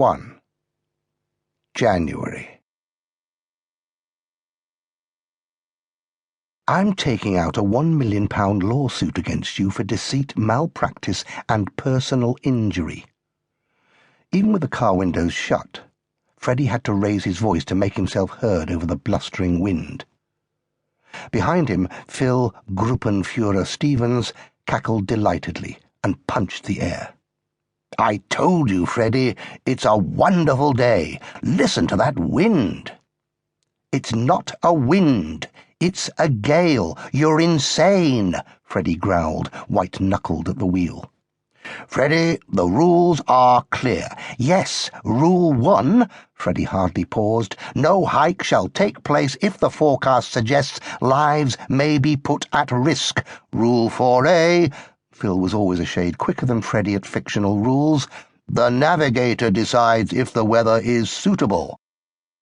1. January. I'm taking out a £1 million lawsuit against you for deceit, malpractice, and personal injury. Even with the car windows shut, Freddy had to raise his voice to make himself heard over the blustering wind. Behind him, Phil Gruppenführer Stevens cackled delightedly and punched the air. "I told you, Freddy, it's a wonderful day. Listen to that wind." "It's not a wind. It's a gale. You're insane," Freddy growled, white-knuckled at the wheel. "Freddy, the rules are clear. Yes, Rule 1, Freddy hardly paused. No hike shall take place if the forecast suggests lives may be put at risk. Rule 4A, Phil was always a shade quicker than Freddy at fictional rules. The navigator decides if the weather is suitable.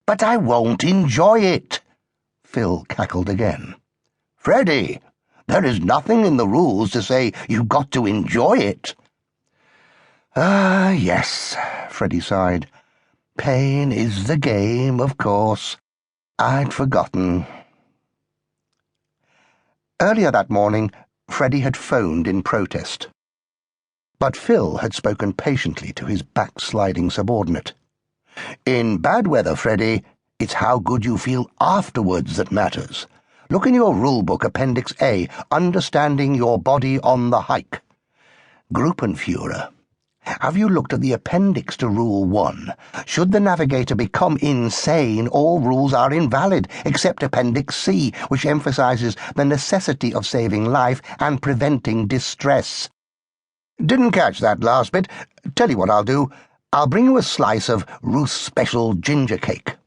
But I won't enjoy it, Phil cackled again. Freddy, there is nothing in the rules to say you've got to enjoy it. Ah, yes, Freddy sighed. Pain is the game, of course. I'd forgotten. Earlier that morning, Freddy had phoned in protest. But Phil had spoken patiently to his backsliding subordinate. In bad weather, Freddy, it's how good you feel afterwards that matters. Look in your rulebook, Appendix A, Understanding Your Body on the Hike. Gruppenführer, have you looked at the appendix to Rule 1? Should the navigator become insane, all rules are invalid, except Appendix C, which emphasizes the necessity of saving life and preventing distress. Didn't catch that last bit. Tell you what I'll do. I'll bring you a slice of Ruth's special ginger cake.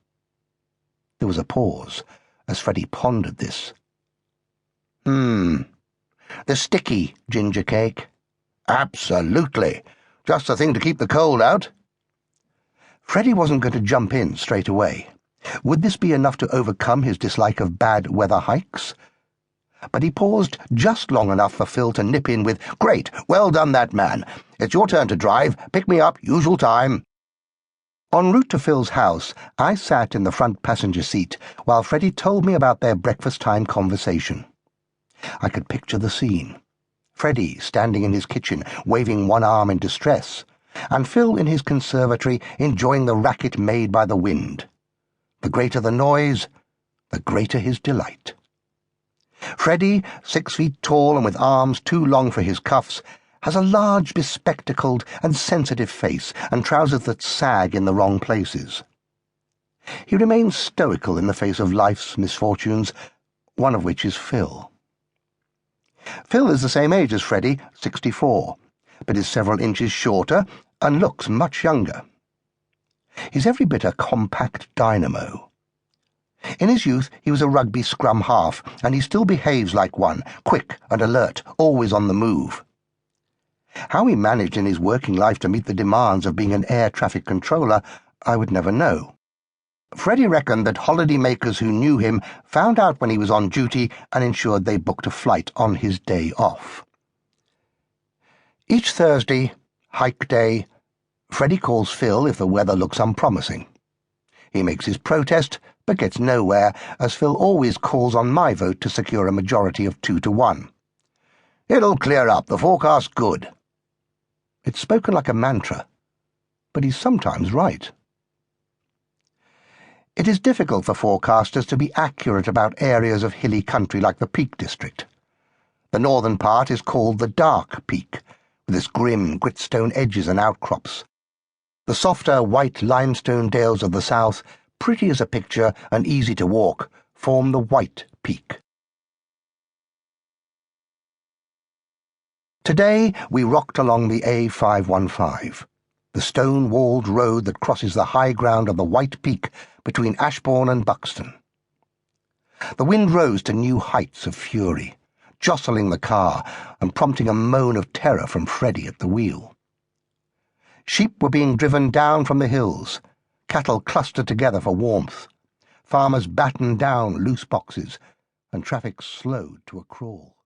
There was a pause as Freddy pondered this. The sticky ginger cake. Absolutely. Just the thing to keep the cold out. Freddy wasn't going to jump in straight away. Would this be enough to overcome his dislike of bad weather hikes? But he paused just long enough for Phil to nip in with, Great, well done that man. It's your turn to drive. Pick me up, usual time. En route to Phil's house, I sat in the front passenger seat while Freddy told me about their breakfast-time conversation. I could picture the scene. Freddy standing in his kitchen, waving one arm in distress, and Phil in his conservatory enjoying the racket made by the wind. The greater the noise, the greater his delight. Freddy, 6 feet tall and with arms too long for his cuffs, has a large, bespectacled and sensitive face and trousers that sag in the wrong places. He remains stoical in the face of life's misfortunes, one of which is Phil. Phil is the same age as Freddy, 64, but is several inches shorter and looks much younger. He's every bit a compact dynamo. In his youth, he was a rugby scrum half, and he still behaves like one, quick and alert, always on the move. How he managed in his working life to meet the demands of being an air traffic controller, I would never know. Freddy reckoned that holidaymakers who knew him found out when he was on duty and ensured they booked a flight on his day off. Each Thursday, hike day, Freddy calls Phil if the weather looks unpromising. He makes his protest, but gets nowhere, as Phil always calls on my vote to secure a majority of 2-1. It'll clear up, the forecast's good. It's spoken like a mantra, but he's sometimes right. It is difficult for forecasters to be accurate about areas of hilly country like the Peak District. The northern part is called the Dark Peak, with its grim gritstone edges and outcrops. The softer white limestone dales of the south, pretty as a picture and easy to walk, form the White Peak. Today we rocked along the A515, the stone-walled road that crosses the high ground of the White Peak between Ashbourne and Buxton. The wind rose to new heights of fury, jostling the car and prompting a moan of terror from Freddy at the wheel. Sheep were being driven down from the hills, cattle clustered together for warmth, farmers battened down loose boxes, and traffic slowed to a crawl.